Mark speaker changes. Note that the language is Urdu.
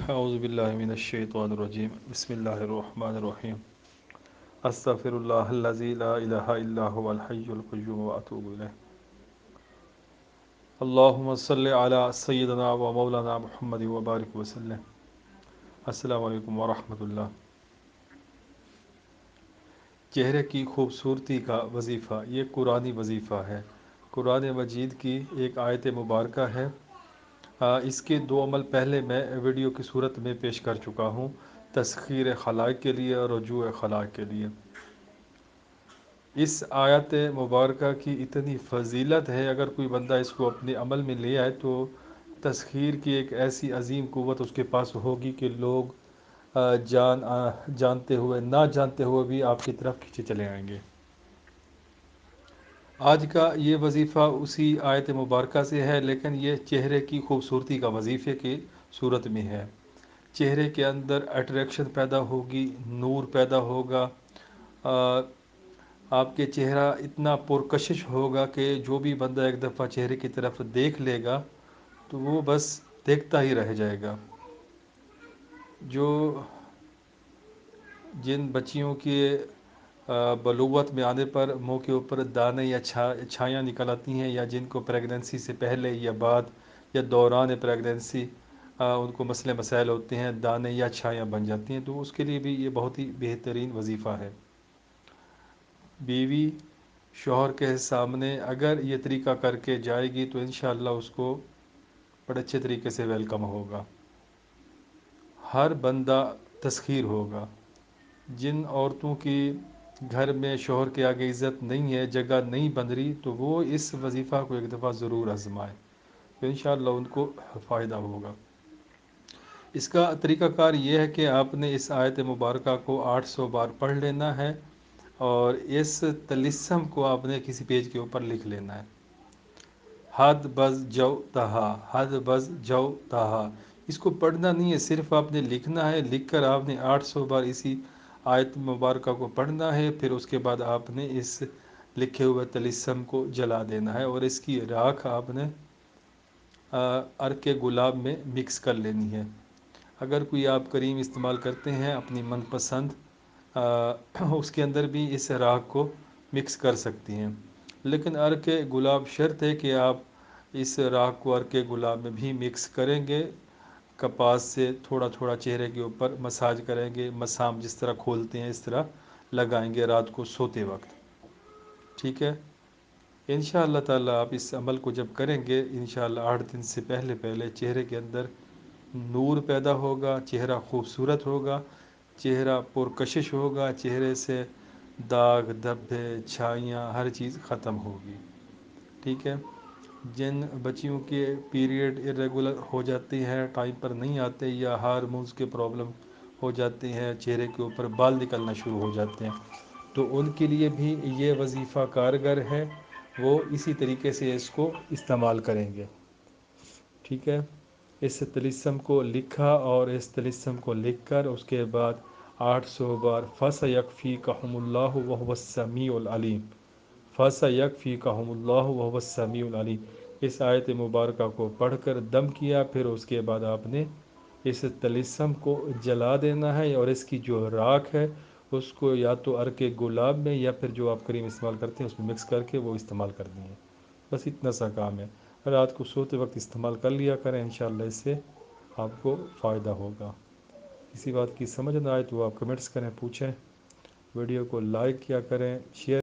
Speaker 1: اعوذ باللہ من الشیطان الرجیم بسم اللہ الرحمن الرحیم استغفر اللہ الذی لا الہ الا هو الحی القیوم واتوب الیہ اللہم صلی علی سیدنا و مولانا محمد وبارک وسلم۔ السلام علیکم ورحمۃ اللہ۔ چہرے کی خوبصورتی کا وظیفہ، یہ قرآنی وظیفہ ہے، قرآن مجید کی ایک آیت مبارکہ ہے۔ اس کے دو عمل پہلے میں ویڈیو کی صورت میں پیش کر چکا ہوں، تسخیر خلائق کے لیے اور رجوع خلائق کے لیے۔ اس آیت مبارکہ کی اتنی فضیلت ہے، اگر کوئی بندہ اس کو اپنے عمل میں لے آئے تو تسخیر کی ایک ایسی عظیم قوت اس کے پاس ہوگی کہ لوگ جانتے ہوئے نہ جانتے ہوئے بھی آپ کی طرف کھینچے چلے آئیں گے۔ آج کا یہ وظیفہ اسی آیت مبارکہ سے ہے، لیکن یہ چہرے کی خوبصورتی کا وظیفے کی صورت میں ہے۔ چہرے کے اندر اٹریکشن پیدا ہوگی، نور پیدا ہوگا، آپ کے چہرہ اتنا پرکشش ہوگا کہ جو بھی بندہ ایک دفعہ چہرے کی طرف دیکھ لے گا تو وہ بس دیکھتا ہی رہ جائے گا۔ جن بچیوں کے بلوغت میں آنے پر منہ کے اوپر دانے یا چھایاں نکل آتی ہیں، یا جن کو پریگننسی سے پہلے یا بعد یا دوران پریگننسی ان کو مسائل ہوتے ہیں، دانے یا چھایاں بن جاتی ہیں، تو اس کے لیے بھی یہ بہت ہی بہترین وظیفہ ہے۔ بیوی شوہر کے سامنے اگر یہ طریقہ کر کے جائے گی تو انشاءاللہ اس کو بڑے اچھے طریقے سے ویلکم ہوگا، ہر بندہ تسخیر ہوگا۔ جن عورتوں کی گھر میں شوہر کے آگے عزت نہیں ہے، جگہ نہیں بن رہی، تو وہ اس وظیفہ کو ایک دفعہ ضرور آزمائیں، تو انشاءاللہ ان کو فائدہ ہوگا۔ اس کا طریقہ کار یہ ہے کہ آپ نے اس آیت مبارکہ کو 800 بار پڑھ لینا ہے، اور اس طلسم کو آپ نے کسی پیج کے اوپر لکھ لینا ہے۔ حد بز جو تہا، حد بز جو تہا، اس کو پڑھنا نہیں ہے، صرف آپ نے لکھنا ہے۔ لکھ کر آپ نے 800 بار اسی آیت مبارکہ کو پڑھنا ہے، پھر اس کے بعد آپ نے اس لکھے ہوئے طلسم کو جلا دینا ہے، اور اس کی راکھ آپ نے عرق گلاب میں مکس کر لینی ہے۔ اگر کوئی آپ کریم استعمال کرتے ہیں اپنی من پسند، اس کے اندر بھی اس راکھ کو مکس کر سکتی ہیں، لیکن عرق گلاب شرط ہے کہ آپ اس راکھ کو عرق گلاب میں بھی مکس کریں گے، کپاس سے تھوڑا تھوڑا چہرے کے اوپر مساج کریں گے، مسام جس طرح کھولتے ہیں اس طرح لگائیں گے رات کو سوتے وقت، ٹھیک ہے؟ انشاءاللہ تعالی آپ اس عمل کو جب کریں گے، انشاءاللہ 8 دن سے پہلے چہرے کے اندر نور پیدا ہوگا، چہرہ خوبصورت ہوگا، چہرہ پرکشش ہوگا، چہرے سے داغ دھبے چھائیاں ہر چیز ختم ہوگی، ٹھیک ہے؟ جن بچیوں کے پیریڈ ارریگولر ہو جاتے ہیں، ٹائم پر نہیں آتے، یا ہارمونز کے پرابلم ہو جاتے ہیں، چہرے کے اوپر بال نکلنا شروع ہو جاتے ہیں، تو ان کے لیے بھی یہ وظیفہ کارگر ہے، وہ اسی طریقے سے اس کو استعمال کریں گے، ٹھیک ہے؟ اس طلسم کو لکھا، اور اس طلسم کو لکھ کر اس کے بعد 800 بار فَسَيَكْفِيكَهُمُ اللَّهُ وَهُوَ السَّمِيعُ الْعَلِيمُ، فَسَيَكْفِيكَهُمُ اللَّهُ وَهُوَ السَّمِيعُ الْعَلِيمُ۔ اس آیت مبارکہ کو پڑھ کر دم کیا، پھر اس کے بعد آپ نے اس طلسم کو جلا دینا ہے، اور اس کی جو راکھ ہے اس کو یا تو عرق گلاب میں یا پھر جو آپ کریم استعمال کرتے ہیں اس میں مکس کر کے وہ استعمال کر دیں گے، بس اتنا سا کام ہے۔ رات کو سوتے وقت استعمال کر لیا کریں، انشاءاللہ اس سے آپ کو فائدہ ہوگا۔ کسی بات کی سمجھ نہ آئے تو آپ کمنٹس کریں، پوچھیں، ویڈیو کو لائک کیا کریں، شیئر